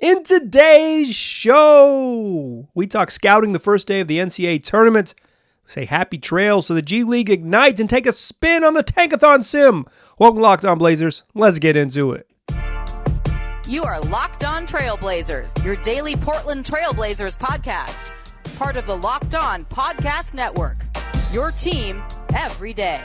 In today's show, we talk scouting the first day of the NCAA tournament, say happy trails so the G League ignites, and take a spin on the Tankathon Sim. Welcome, Locked On Blazers. Let's get into it. You are Locked On Trailblazers, your daily Portland Trailblazers podcast. Part of the Locked On Podcast Network, your team every day.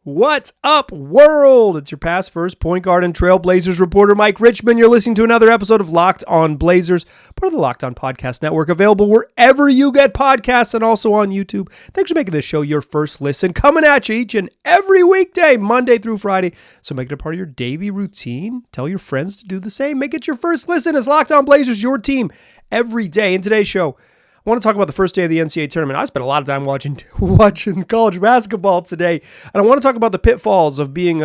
What's up, world? It's your past first point guard and Trailblazers reporter, Mike Richmond. You're listening to another episode of Locked On Blazers, part of the Locked On Podcast Network, available wherever you get podcasts and also on YouTube. Thanks for making this show your first listen, coming at you each and every weekday, Monday through Friday. So make it a part of your daily routine. Tell your friends to do the same. Make it your first listen as Locked On Blazers, your team every day. In today's show, I want to talk about the first day of the NCAA tournament. I spent a lot of time watching college basketball today, and I want to talk about the pitfalls of being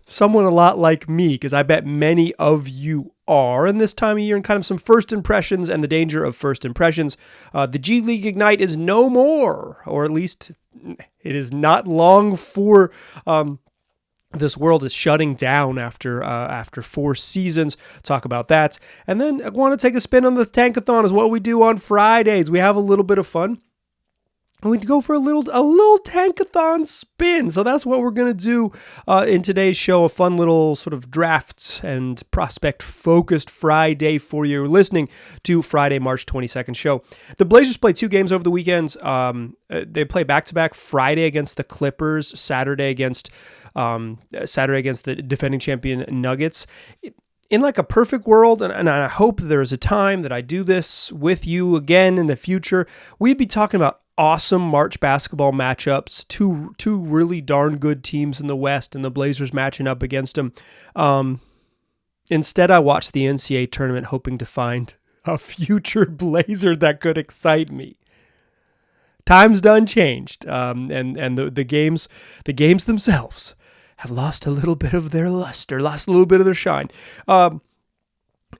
someone a lot like me, because I bet many of you are in this time of year, and kind of some first impressions and the danger of first impressions. The G League Ignite is no more, or at least it is not long for this world is shutting down after 4 seasons. Talk about that. And then I want to take a spin on the Tankathon, is what we do on Fridays. We have a little bit of fun. And we go for a little Tankathon spin. So that's what we're going to do in today's show. A fun little sort of draft and prospect focused Friday for you. You're listening to Friday, March 22nd show. The Blazers play 2 games over the weekends. They play back-to-back, Friday against the Clippers, Saturday against the defending champion Nuggets. In like a perfect world, and I hope there is a time that I do this with you again in the future, we'd be talking about awesome March basketball matchups, two really darn good teams in the West, and the Blazers matching up against them. Instead, I watched the NCAA tournament hoping to find a future Blazer that could excite me. Time's done changed, and the games themselves have lost a little bit of their luster, lost a little bit of their shine.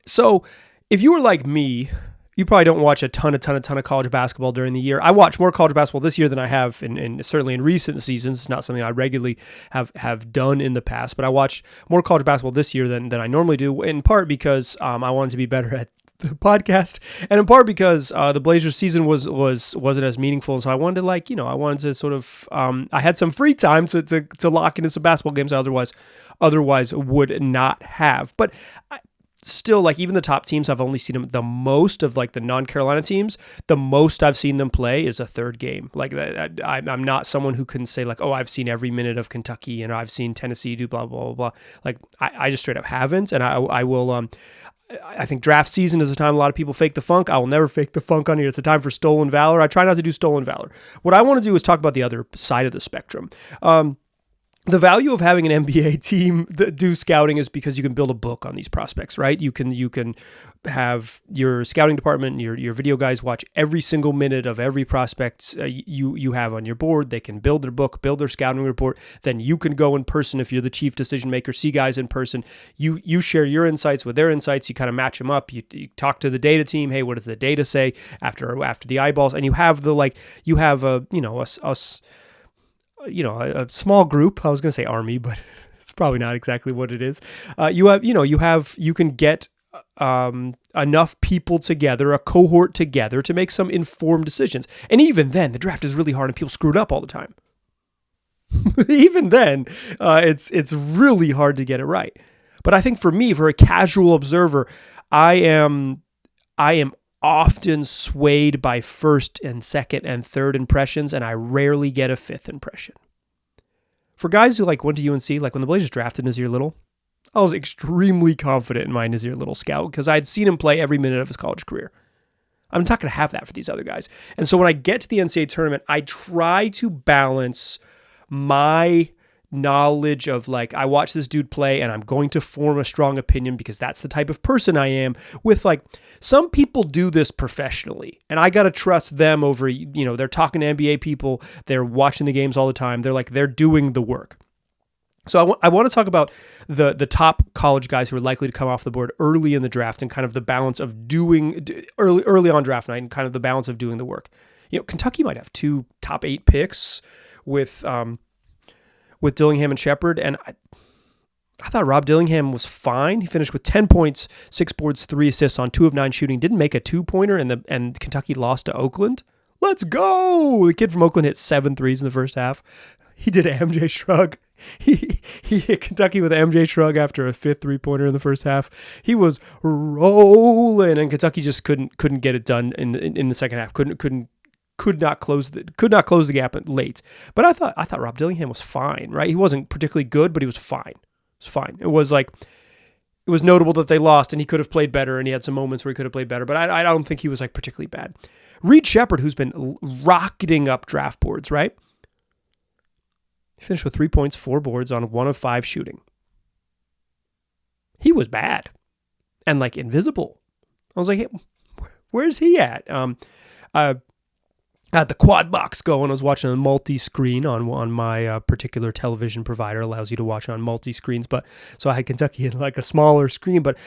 So if you were like me, you probably don't watch a ton of college basketball during the year. I watch more college basketball this year than I have in certainly in recent seasons. It's not something I regularly have done in the past, but I watched more college basketball this year than I normally do, in part because I wanted to be better at the podcast, and in part because the Blazers season wasn't as meaningful, so I wanted to I wanted to sort of I had some free time to lock into some basketball games I otherwise would not have. But still, like, even the top teams, I've only seen them the most of, like, the non-Carolina teams. The most I've seen them play is a third game. Like, I'm not someone who can say, like, oh, I've seen every minute of Kentucky and I've seen Tennessee do blah blah blah blah. Like, I just straight up haven't, and I will. I think draft season is a time a lot of people fake the funk. I will never fake the funk on here. It's a time for stolen valor. I try not to do stolen valor. What I want to do is talk about the other side of the spectrum. The value of having an NBA team that do scouting is because you can build a book on these prospects, right? You can have your scouting department, your video guys watch every single minute of every prospect you have on your board. They can build their book, build their scouting report. Then you can go in person if you're the chief decision maker, see guys in person. You share your insights with their insights. You kind of match them up. You talk to the data team. Hey, what does the data say after the eyeballs? And you have a small group. I was going to say army, but it's probably not exactly what it is. You can get enough people together, a cohort together, to make some informed decisions. And even then, the draft is really hard and people screw it up all the time. Even then, it's really hard to get it right. But I think for me, for a casual observer, I am often swayed by first and second and third impressions, and I rarely get a fifth impression. For guys who went to UNC, like when the Blazers drafted Nasir Little, I was extremely confident in my Nasir Little scout because I'd seen him play every minute of his college career. I'm not going to have that for these other guys. And so when I get to the NCAA tournament, I try to balance my knowledge of, like, I watch this dude play and I'm going to form a strong opinion because that's the type of person I am, with, like, some people do this professionally and I got to trust them over, they're talking to NBA people, they're watching the games all the time, they're doing the work. So I want to talk about the top college guys who are likely to come off the board early in the draft and kind of the balance of doing early on draft night and kind of the balance of doing the work. Kentucky might have 2 top 8 picks with Dillingham and Shepard, and I thought Rob Dillingham was fine. He finished with 10 points, 6 boards, 3 assists on 2 of 9 shooting. Didn't make a 2-pointer, and Kentucky lost to Oakland. Let's go! The kid from Oakland hit 7 threes in the first half. He did an MJ shrug. He hit Kentucky with an MJ shrug after a 5th 3-pointer in the first half. He was rolling, and Kentucky just couldn't get it done in the second half. Could not close the gap late. But I thought Rob Dillingham was fine, right? He wasn't particularly good, but he was fine. It was fine. It was notable that they lost, and he could have played better, and he had some moments where he could have played better, but I don't think he was like particularly bad. Reed Shepherd, who's been rocketing up draft boards, right? He finished with 3 points, 4 boards on 1 of 5 shooting. He was bad and like invisible. I was like, hey, where's he at? I had the quad box going. I was watching a multi-screen on my particular television provider. Allows you to watch on multi-screens, but so I had Kentucky in like a smaller screen, but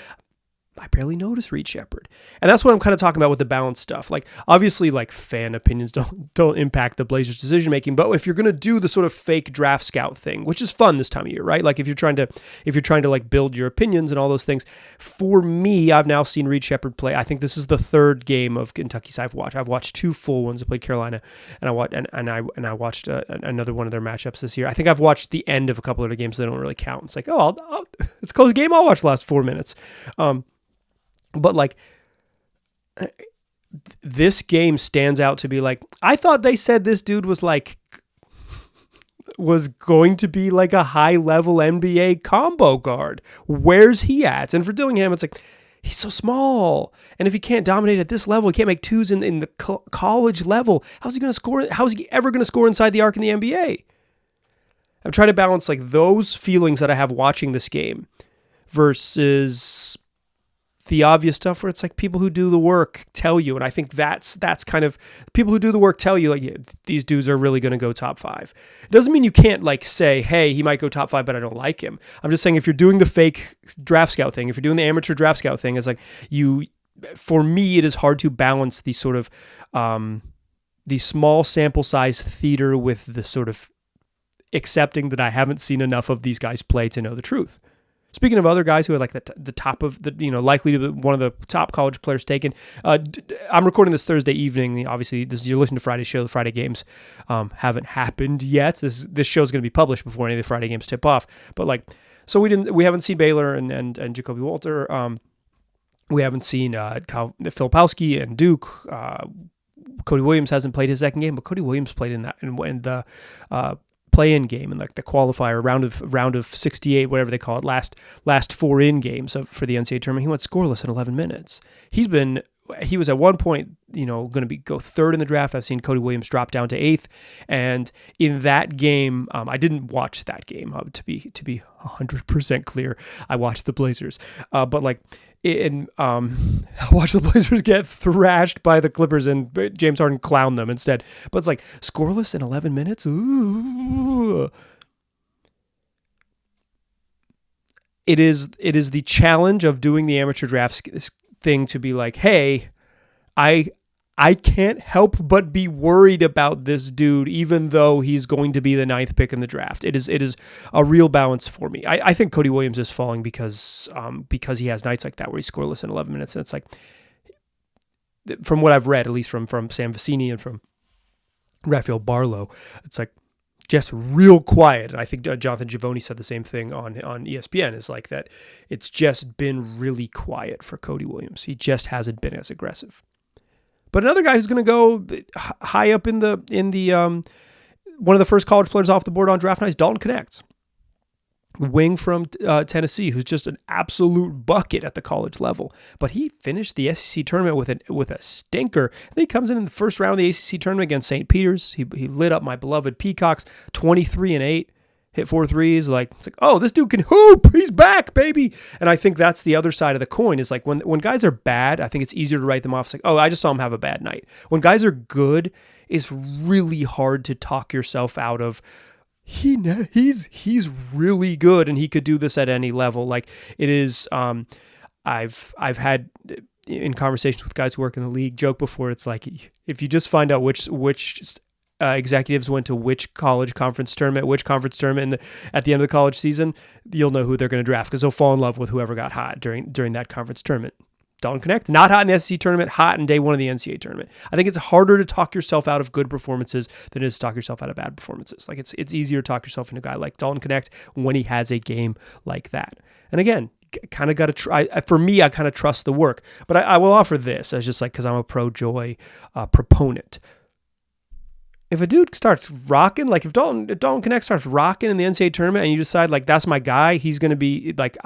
I barely noticed Reed Shepherd. And that's what I'm kind of talking about with the balance stuff. Like, obviously, like, fan opinions don't impact the Blazers' decision making, but if you're going to do the sort of fake draft scout thing, which is fun this time of year, right? Like, if you're trying to like build your opinions and all those things. For me, I've now seen Reed Shepherd play. I think this is the 3rd game of Kentucky's I've watched. I've watched 2 full ones. I played Carolina, and I watched another one of their matchups this year. I think I've watched the end of a couple of the games that don't really count. It's like, oh, it's a close game. I'll watch the last 4 minutes. But like, this game stands out to be like, I thought they said this dude was going to be like a high level NBA combo guard. Where's he at? And for Dillingham, it's like, he's so small. And if he can't dominate at this level, he can't make twos in the college level. How's he going to score? How's he ever going to score inside the arc in the NBA? I'm trying to balance like those feelings that I have watching this game versus the obvious stuff where it's like people who do the work tell you, and I think that's kind of people who do the work tell you like, yeah, these dudes are really going to go top 5. It doesn't mean you can't like say, hey, he might go top 5, but I don't like him. I'm just saying if you're doing the fake draft scout thing, if you're doing the amateur draft scout thing, it's like for me, it is hard to balance the sort of the small sample size theater with the sort of accepting that I haven't seen enough of these guys play to know the truth. Speaking of other guys who are like the top of the, likely to be one of the top college players taken, I'm recording this Thursday evening. Obviously, you're listening to Friday's show. The Friday games haven't happened yet. This show is going to be published before any of the Friday games tip off. But like, so we haven't seen Baylor and Jacoby Walter. We haven't seen Filipowski and Duke. Cody Williams hasn't played his second game, but Cody Williams played in the play-in game and like the qualifier round of 68, whatever they call it, last 4-in games for the NCAA tournament. He went scoreless in 11 minutes. He was at one point, going to go 3rd in the draft. I've seen Cody Williams drop down to 8th, and in that game, I didn't watch that game. To be 100% clear, I watched the Blazers, but like. Watch the Blazers get thrashed by the Clippers and James Harden clown them instead. But it's like scoreless in 11 minutes. Ooh. It is the challenge of doing the amateur draft thing to be like, hey, I can't help but be worried about this dude, even though he's going to be the 9th pick in the draft. It is a real balance for me. I think Cody Williams is falling because he has nights like that where he's scoreless in 11 minutes. And it's like, from what I've read, at least from Sam Vecini and from Raphael Barlow, it's like just real quiet. And I think Jonathan Givony said the same thing on ESPN, is like that it's just been really quiet for Cody Williams. He just hasn't been as aggressive. But another guy who's going to go high up in the one of the first college players off the board on draft night is Dalton Knecht, wing from Tennessee, who's just an absolute bucket at the college level. But he finished the SEC tournament with a stinker. And he comes in the first round of the ACC tournament against St. Peter's. He lit up my beloved Peacocks, 23-8. Hit 4 threes, it's like, oh, this dude can hoop. He's back, baby. And I think that's the other side of the coin, is like when guys are bad, I think it's easier to write them off. It's like, oh, I just saw him have a bad night. When guys are good, it's really hard to talk yourself out of, he's really good and he could do this at any level. Like it is, I've had in conversations with guys who work in the league joke before, it's like, if you just find out which executives went to which college conference tournament, at the end of the college season, you'll know who they're going to draft because they'll fall in love with whoever got hot during that conference tournament. Dalton Knecht, not hot in the SEC tournament, hot in day one of the NCAA tournament. I think it's harder to talk yourself out of good performances than it is to talk yourself out of bad performances. Like it's easier to talk yourself into a guy like Dalton Knecht when he has a game like that. And again, kind of got to try. For me, I kind of trust the work, but I will offer this as just like, because I'm a pro Joy proponent. If a dude starts rocking, like if Dalton Knecht starts rocking in the NCAA tournament and you decide like that's my guy, he's going to be like,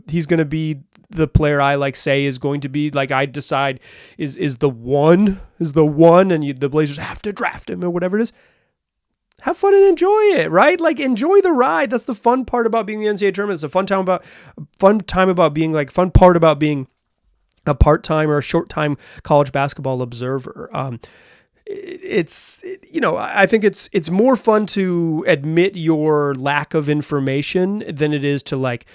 he's going to be the player I like say is going to be like, I decide is the one and the Blazers have to draft him or whatever it is. Have fun and enjoy it, right? Like enjoy the ride. That's the fun part about being in the NCAA tournament. It's a fun part about being a part-time or a short-time college basketball observer. I think it's more fun to admit your lack of information than it is to like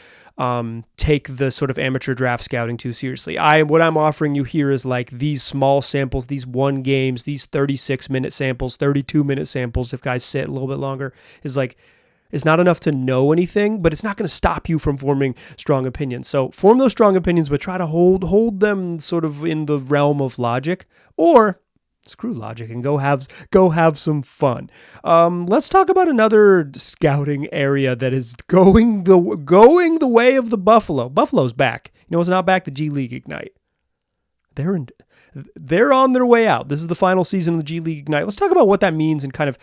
take the sort of amateur draft scouting too seriously. What I'm offering you here is like these small samples, these 1 games, these 36-minute samples, 32-minute samples, if guys sit a little bit longer, is like, it's not enough to know anything, but it's not going to stop you from forming strong opinions. So form those strong opinions, but try to hold them sort of in the realm of logic, or screw logic and go have some fun. Let's talk about another scouting area that is going the way of the Buffalo. Buffalo's back. You know what's not back? The G League Ignite. They're on their way out. This is the final season of the G League Ignite. Let's talk about what that means and kind of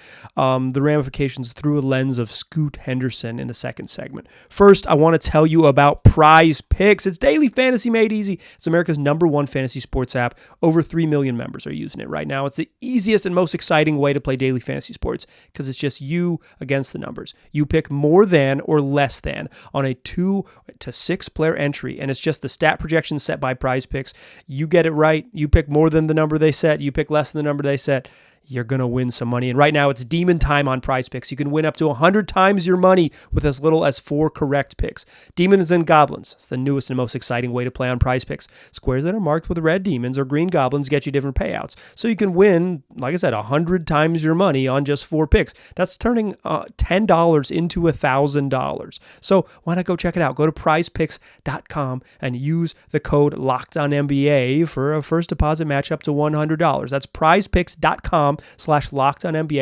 the ramifications through a lens of Scoot Henderson in the second segment. First, I want to tell you about PrizePicks. It's daily fantasy made easy. It's America's #1 fantasy sports app. Over 3 million members are using it right now. It's the easiest and most exciting way to play daily fantasy sports because it's just you against the numbers. You pick more than or less than on a 2 to 6 player entry, and it's just the stat projection set by PrizePicks. You get it right. You pick more than the number they set. You pick less than the number they set. You're going to win some money. And right now it's demon time on PrizePicks. You can win up to 100 times your money with as little as 4 correct picks. Demons and Goblins. It's the newest and most exciting way to play on PrizePicks. Squares that are marked with red demons or green goblins get you different payouts. So you can win, like I said, 100 times your money on just 4 picks. That's turning $10 into $1,000. So why not go check it out? Go to prizepicks.com and use the code LOCKEDONNBA for a first deposit match up to $100. That's prizepicks.com/LockedOnNBA,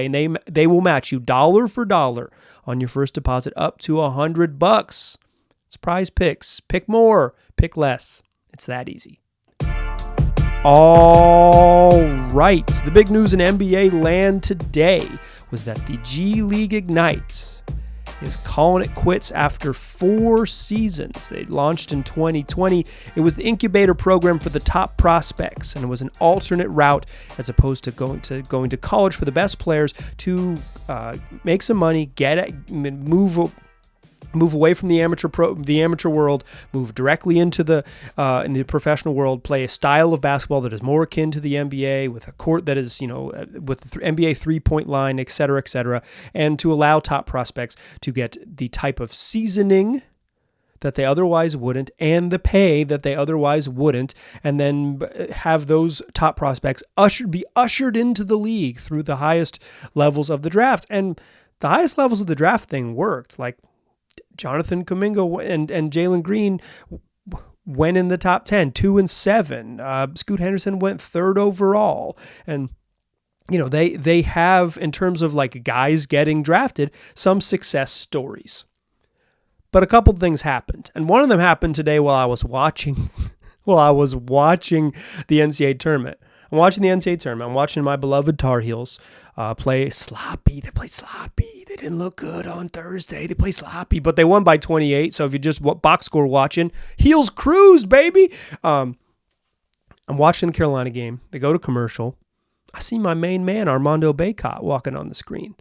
and they will match you dollar for dollar on your first deposit up to $100. It's PrizePicks. Pick more, pick less. It's that easy. All right. The big news in NBA land today was that the G League Ignite is calling it quits after 4 seasons. They launched in 2020. It was the incubator program for the top prospects, and it was an alternate route as opposed to going to college for the best players to make some money, move away from the amateur world, move directly into in the professional world, play a style of basketball that is more akin to the NBA with a court that is, with the NBA 3-point line, et cetera, and to allow top prospects to get the type of seasoning that they otherwise wouldn't and the pay that they otherwise wouldn't, and then have those top prospects be ushered into the league through the highest levels of the draft. And the highest levels of the draft thing worked. Like, Jonathan Kuminga and Jalen Green went in the top 10, 2 and 7. Scoot Henderson went 3rd overall. And, they have, in terms of like guys getting drafted, some success stories. But a couple things happened. And one of them happened today while I was watching the NCAA tournament. I'm watching the NCAA tournament. I'm watching my beloved Tar Heels play sloppy. They played sloppy. They didn't look good on Thursday. They played sloppy, but they won by 28. So if you just box score watching, Heels cruised, baby. I'm watching the Carolina game. They go to commercial. I see my main man, Armando Bacot, walking on the screen.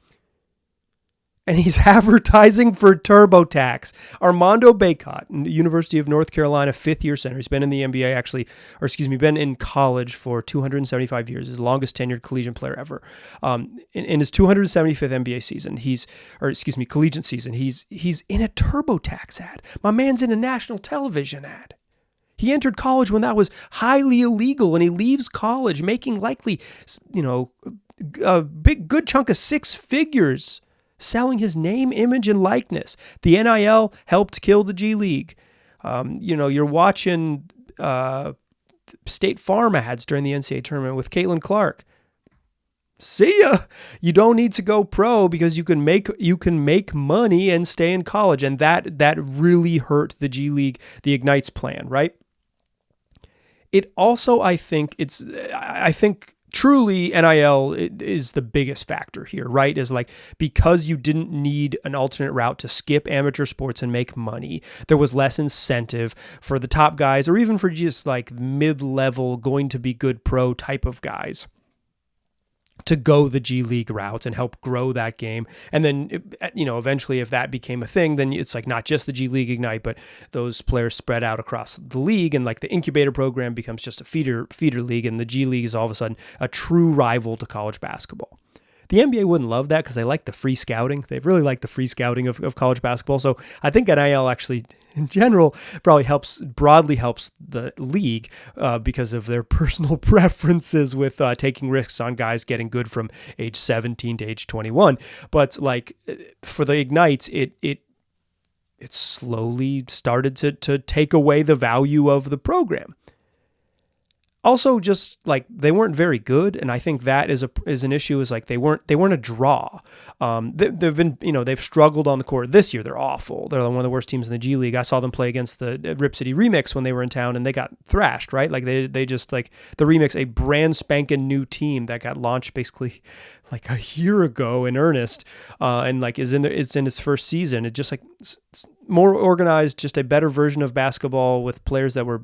And he's advertising for TurboTax. Armando Bacot, University of North Carolina, 5th-year center. He's been in the NBA been in college for 275 years. His longest tenured collegiate player ever. In his 275th NBA season, collegiate season, he's in a TurboTax ad. My man's in a national television ad. He entered college when that was highly illegal, and he leaves college making likely, a good chunk of six figures selling his name, image, and likeness. The NIL helped kill the G League. You're watching State Farm ads during the NCAA tournament with Caitlin Clark. See ya. You don't need to go pro because you can make money and stay in college, and that really hurt the G League, the Ignites plan, right? It also, I think truly NIL is the biggest factor here, right? Is like, because you didn't need an alternate route to skip amateur sports and make money, there was less incentive for the top guys, or even for just like mid-level, going to be good pro type of guys, to go the G League route and help grow that game. And then, eventually if that became a thing, then it's like not just the G League Ignite, but those players spread out across the league, and like the incubator program becomes just a feeder league, and the G League is all of a sudden a true rival to college basketball. The NBA wouldn't love that because they like the free scouting. They really like the free scouting of college basketball. So I think NIL actually, in general, broadly helps the league because of their personal preferences with taking risks on guys getting good from age 17 to age 21. But like for the Ignites, it slowly started to take away the value of the program. Also, just like they weren't very good, and I think that is an issue. Is like they weren't a draw. They've struggled on the court this year. They're awful. They're one of the worst teams in the G League. I saw them play against the Rip City Remix when they were in town, and they got thrashed. Right, like they just like the Remix, a brand spanking new team that got launched basically like a year ago in earnest, and like it's in its first season. It just like more organized, just a better version of basketball with players that were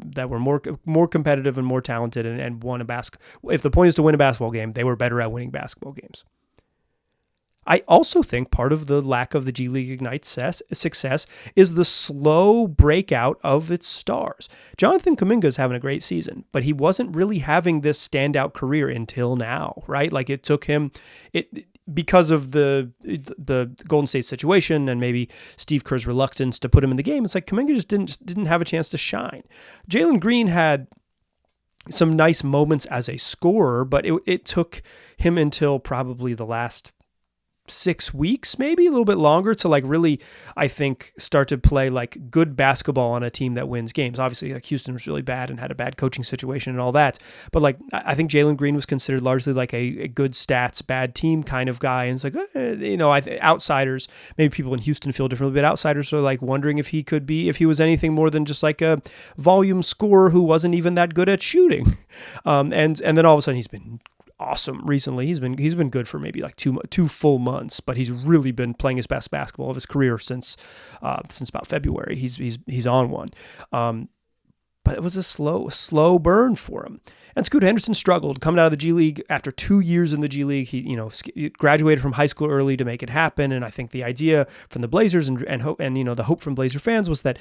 more competitive and more talented and won a basketball. If the point is to win a basketball game, they were better at winning basketball games. I also think part of the lack of the G League Ignite success is the slow breakout of its stars. Jonathan Kuminga is having a great season, but he wasn't really having this standout career until now, right? Like it took him because of the Golden State situation and maybe Steve Kerr's reluctance to put him in the game. It's like Kuminga just didn't have a chance to shine. Jalen Green had some nice moments as a scorer, but it took him until probably the last 6 weeks, maybe a little bit longer, to like really, I think, start to play like good basketball on a team that wins games. Obviously, like Houston was really bad and had a bad coaching situation and all that. But like, I think Jalen Green was considered largely like a good stats, bad team kind of guy. And it's like, outsiders, maybe people in Houston feel differently, but outsiders are like wondering if he was anything more than just like a volume scorer who wasn't even that good at shooting. And then all of a sudden he's been awesome recently. He's been good for maybe like two full months, but he's really been playing his best basketball of his career since about February. He's on one, but it was a slow burn for him. And Scoot Henderson struggled coming out of the G League after 2 years in the G League. He graduated from high school early to make it happen. And I think the idea from the Blazers and the hope from Blazer fans was that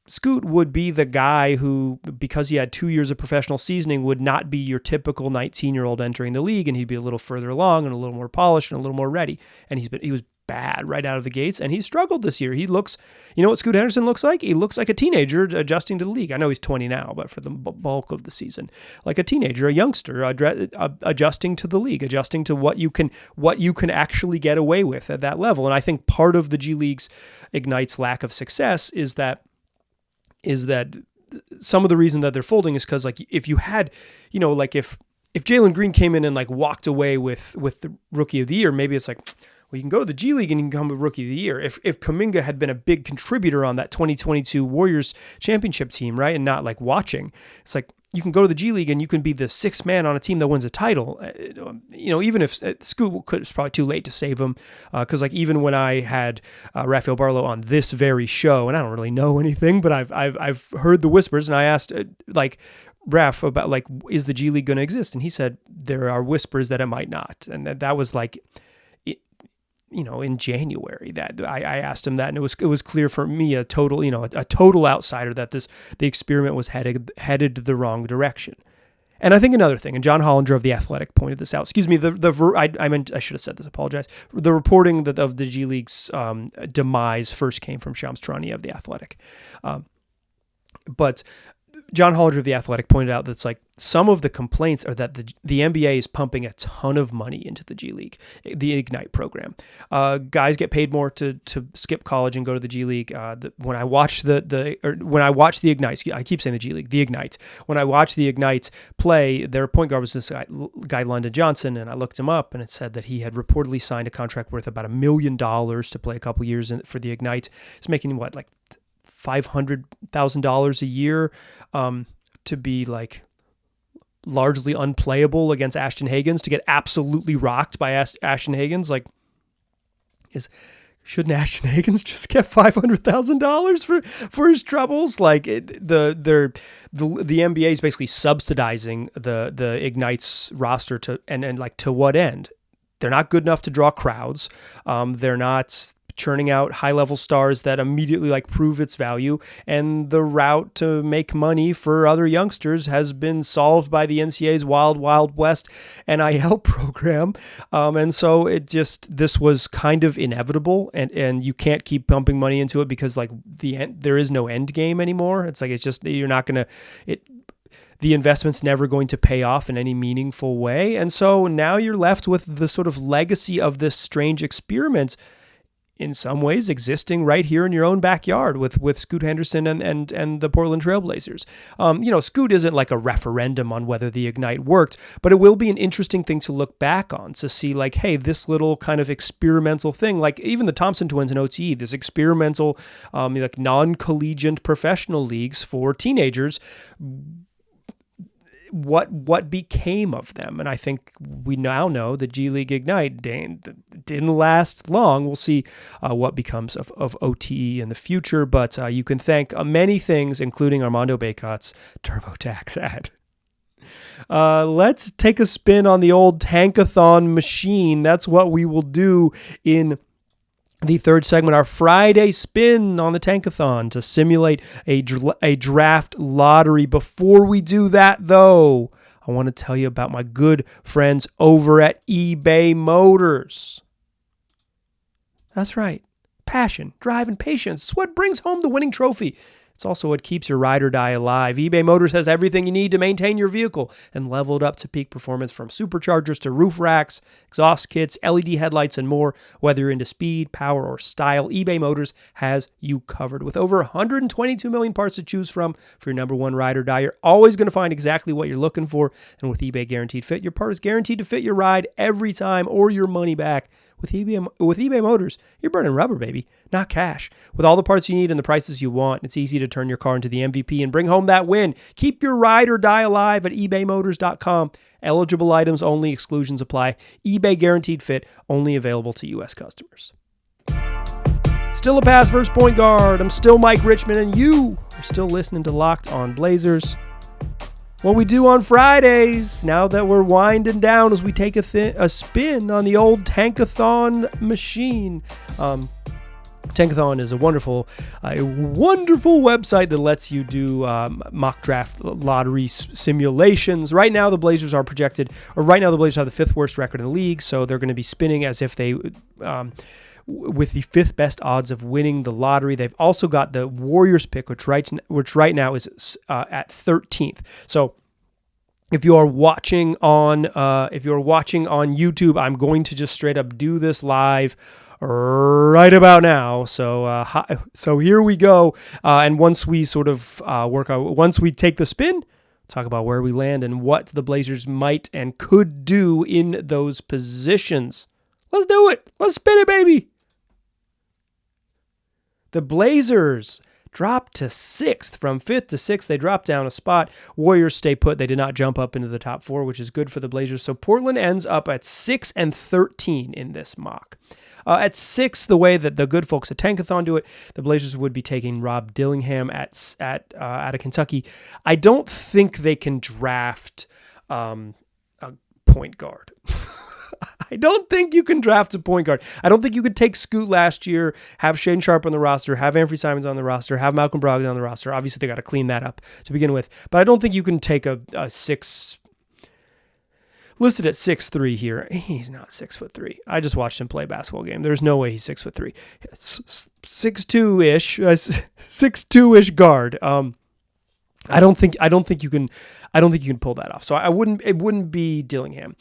Scoot would be the guy who, because he had 2 years of professional seasoning, would not be your typical 19-year-old entering the league, and he'd be a little further along and a little more polished and a little more ready. And he was bad right out of the gates, and he struggled this year. He looks, what Scoot Henderson looks like? He looks like a teenager adjusting to the league. I know he's 20 now, but for the bulk of the season, like a teenager, a youngster adjusting to the league, adjusting to what you can actually get away with at that level. And I think part of the G League's Ignite's lack of success is that some of the reason that they're folding is because like if you had, if Jalen Green came in and like walked away with the Rookie of the Year, maybe it's like, well, you can go to the G League and you can become a Rookie of the Year. If Kuminga had been a big contributor on that 2022 Warriors championship team, right, and not like watching, it's like you can go to the G League and you can be the sixth man on a team that wins a title. Even if Scoot it's probably too late to save him, because like even when I had Rafael Barlow on this very show, and I don't really know anything, but I've heard the whispers, and I asked Raf about like, is the G League going to exist? And he said there are whispers that it might not, and that was like, in January that I asked him that, and it was clear for me, a total outsider, that the experiment was headed the wrong direction. And I think another thing, and John Hollander of The Athletic pointed this out. Excuse me, I should have said this. Apologize. The reporting of the G League's demise first came from Shams Charania of The Athletic, but John Hollinger of The Athletic pointed out that's like some of the complaints are that the NBA is pumping a ton of money into the G League, the Ignite program. Guys get paid more to skip college and go to the G League. When I watch the Ignite, I keep saying the G League, the Ignite. When I watch the Ignite play, their point guard was this guy London Johnson, and I looked him up, and it said that he had reportedly signed a contract worth about $1 million to play a couple years for the Ignite. He's making what, like $500,000 a year to be like largely unplayable against Ashton Hagans, to get absolutely rocked by Ashton Hagans. Like, shouldn't Ashton Hagans just get $500,000 for his troubles? Like, the NBA is basically subsidizing the Ignite's roster to what end? They're not good enough to draw crowds. They're not churning out high-level stars that immediately like prove its value, and the route to make money for other youngsters has been solved by the NCAA's Wild Wild West NIL program, and so this was kind of inevitable, and you can't keep pumping money into it because like there is no end game anymore. It's like you're not gonna the investment's never going to pay off in any meaningful way, and so now you're left with the sort of legacy of this strange experiment, in some ways existing right here in your own backyard with Scoot Henderson and the Portland Trailblazers. Scoot isn't like a referendum on whether the Ignite worked, but it will be an interesting thing to look back on, to see like, hey, this little kind of experimental thing, like even the Thompson twins in OTE, this experimental like non-collegiate professional leagues for teenagers, what became of them. And I think we now know the G League Ignite didn't last long. We'll see what becomes of OTE in the future, but you can thank many things, including Armando Bacot's TurboTax ad. Let's take a spin on the old Tankathon machine. That's what we will do in the third segment, our Friday spin on the Tankathon to simulate a draft lottery. Before we do that, though, I want to tell you about my good friends over at eBay Motors. That's right. Passion, drive, and patience. It's what brings home the winning trophy. It's also what keeps your ride or die alive. eBay Motors has everything you need to maintain your vehicle and level it up to peak performance, from superchargers to roof racks, exhaust kits, LED headlights, and more. Whether you're into speed, power, or style, eBay Motors has you covered. With over 122 million parts to choose from for your number one ride or die, you're always going to find exactly what you're looking for. And with eBay Guaranteed Fit, your part is guaranteed to fit your ride every time or your money back. With eBay Motors, you're burning rubber, baby, not cash. With all the parts you need and the prices you want, it's easy to turn your car into the MVP and bring home that win. Keep your ride or die alive at ebaymotors.com. Eligible items only, exclusions apply. eBay Guaranteed Fit, only available to U.S. customers. Still a pass first point guard. I'm still Mike Richmond, and you are still listening to Locked On Blazers. What we do on Fridays, now that we're winding down, as we take a spin on the old Tankathon machine. Tankathon is a wonderful website that lets you do mock draft lottery simulations. Right now, the Blazers have the fifth worst record in the league, so they're going to be spinning as if they with the fifth best odds of winning the lottery. They've also got the Warriors pick, which right now is at 13th. So if you are watching on YouTube, I'm going to just straight up do this live right about now. So here we go. And once we sort of once we take the spin, talk about where we land and what the Blazers might and could do in those positions. Let's do it. Let's spin it, baby. The Blazers dropped to 6th. From 5th to 6th, they dropped down a spot. Warriors stay put. They did not jump up into the top 4, which is good for the Blazers. So Portland ends up at 6 and 13 in this mock. At 6, the way that the good folks at Tankathon do it, the Blazers would be taking Rob Dillingham out of Kentucky. I don't think they can draft a point guard. I don't think you can draft a point guard. I don't think you could take Scoot last year, have Shaedon Sharpe on the roster, have Anthony Simons on the roster, have Malcolm Brogdon on the roster. Obviously, they got to clean that up to begin with. But I don't think you can take a 6... listed at 6'3" here. He's not 6'3". I just watched him play a basketball game. There's no way he's 6'3". 6'2"-ish guard. I don't think you can pull that off. So it wouldn't be Dillingham.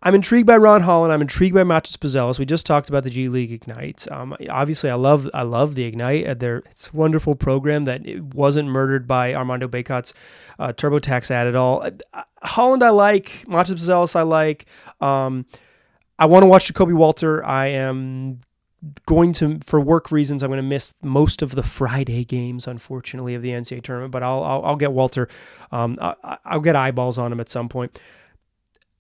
I'm intrigued by Ron Holland. I'm intrigued by Matas Pizzellis. We just talked about the G League Ignite. Obviously, I love the Ignite. It's a wonderful program that it wasn't murdered by Armando Bacot's TurboTax ad at all. Holland I like. Matas Pizzellis I like. I want to watch Jacoby Walter. I am going to, for work reasons, I'm going to miss most of the Friday games, unfortunately, of the NCAA tournament. But I'll get Walter. I'll get eyeballs on him at some point.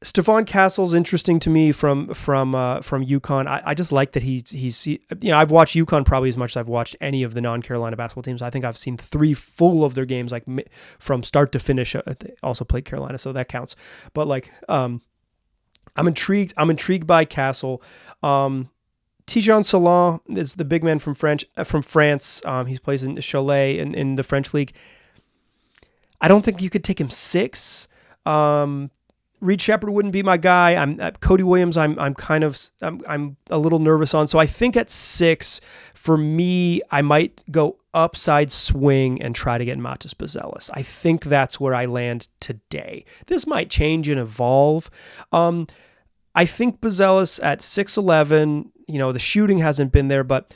Stephon Castle's interesting to me from UConn. I just like that he's I've watched UConn probably as much as I've watched any of the non-Carolina basketball teams. I think I've seen 3 full of their games, like from start to finish. They also played Carolina, so that counts. But I'm intrigued by Castle. Tijan Salon is the big man from France. He plays in Cholet in the French league. I don't think you could take him 6. Reed Shepherd wouldn't be my guy. Cody Williams. I'm a little nervous on. So I think at 6 for me, I might go upside swing and try to get Matas Pizzellis. I think that's where I land today. This might change and evolve. I think Pizzellis at 6'11", the shooting hasn't been there, but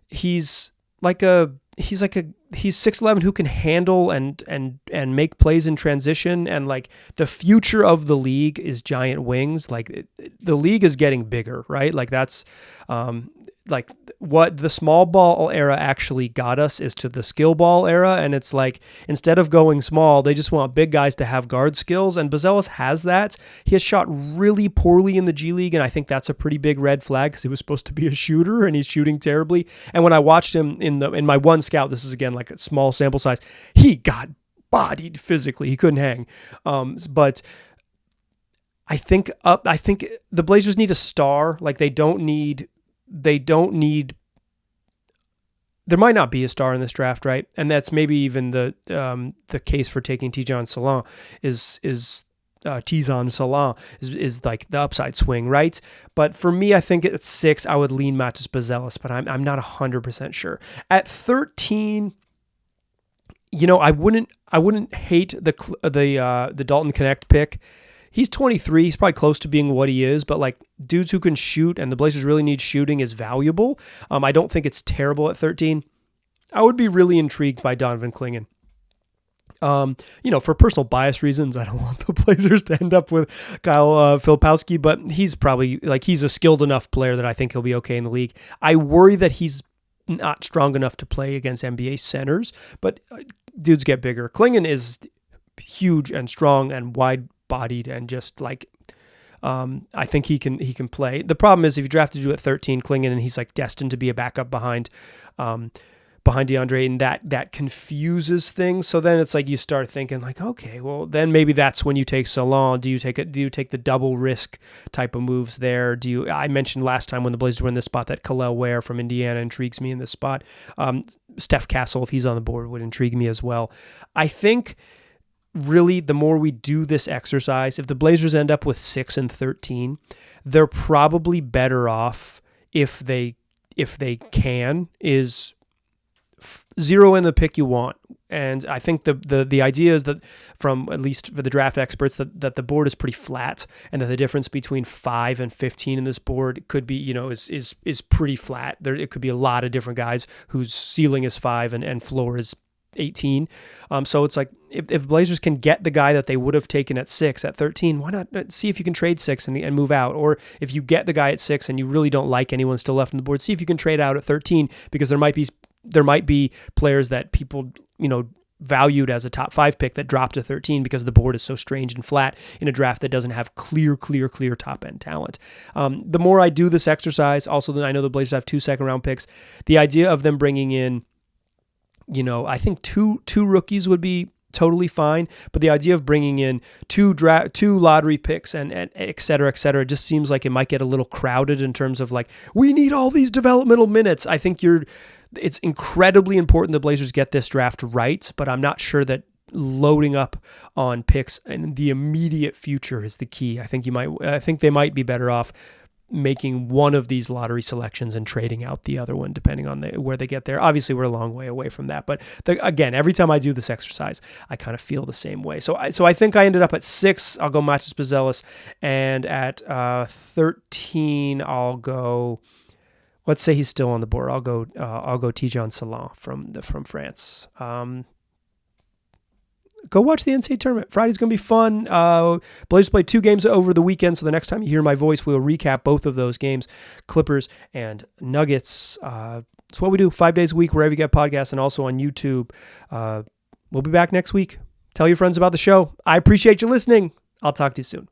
he's 6'11" who can handle and make plays in transition, and like the future of the league is giant wings. Like the league is getting bigger, right? Like that's like what the small ball era actually got us is to the skill ball era, and it's like instead of going small, they just want big guys to have guard skills, and Pizzellis has that. He has shot really poorly in the G League, and I think that's a pretty big red flag because he was supposed to be a shooter and he's shooting terribly. And when I watched him in my one scout, this is again like a small sample size, he got bodied physically. He couldn't hang. But I think the Blazers need a star. Like they don't need. There might not be a star in this draft, right? And that's maybe even the case for taking Tijan Salon is Tizon Salon is like the upside swing, right? But for me, I think at 6 I would lean Matas Pizzellis, but I'm not 100% sure. At 13, I wouldn't hate the Dalton Connect pick. He's 23. He's probably close to being what he is, but like dudes who can shoot, and the Blazers really need shooting, is valuable. I don't think it's terrible at 13. I would be really intrigued by Donovan Clingan. For personal bias reasons, I don't want the Blazers to end up with Kyle Filipowski, but he's probably he's a skilled enough player that I think he'll be okay in the league. I worry that he's not strong enough to play against NBA centers, but dudes get bigger. Clingan is huge and strong and wide-bodied and just I think he can play. The problem is if you drafted you at 13, Clingan, and he's like destined to be a backup behind DeAndre, and that confuses things. So then it's like you start thinking like, okay, well then maybe that's when you take Salon. Do you take the double risk type of moves there? I mentioned last time when the Blazers were in this spot that Khalil Ware from Indiana intrigues me in this spot. Steph Castle, if he's on the board, would intrigue me as well. I think really the more we do this exercise, if the Blazers end up with 6 and 13, they're probably better off if they can is zero in the pick you want. And I think the idea is that, from at least for the draft experts, that the board is pretty flat, and that the difference between 5 and 15 in this board could be, is pretty flat. It could be a lot of different guys whose ceiling is 5 and floor is 18. So it's like if Blazers can get the guy that they would have taken at 6 at 13, why not see if you can trade 6 and move out? Or if you get the guy at 6 and you really don't like anyone still left on the board, see if you can trade out at 13, because there might be players that people valued as a top 5 pick that dropped to 13 because the board is so strange and flat in a draft that doesn't have clear top end talent. The more I do this exercise, also then I know the Blazers have 2 second-round picks. The idea of them bringing in, I think two rookies would be totally fine, but the idea of bringing in two lottery picks and et cetera, just seems like it might get a little crowded in terms of like, we need all these developmental minutes. I think it's incredibly important the Blazers get this draft right, but I'm not sure that loading up on picks in the immediate future is the key. I think they might be better off making one of these lottery selections and trading out the other one, depending on where they get there. Obviously, we're a long way away from that. But again, every time I do this exercise, I kind of feel the same way. So I think I ended up at 6. I'll go Matis Bezelis. And at 13, I'll go... Let's say he's still on the board. I'll go Tidjane Salaam from France. Go watch the NCAA tournament. Friday's going to be fun. Blazers played 2 games over the weekend, so the next time you hear my voice, we'll recap both of those games, Clippers and Nuggets. It's what we do 5 days a week, wherever you get podcasts, and also on YouTube. We'll be back next week. Tell your friends about the show. I appreciate you listening. I'll talk to you soon.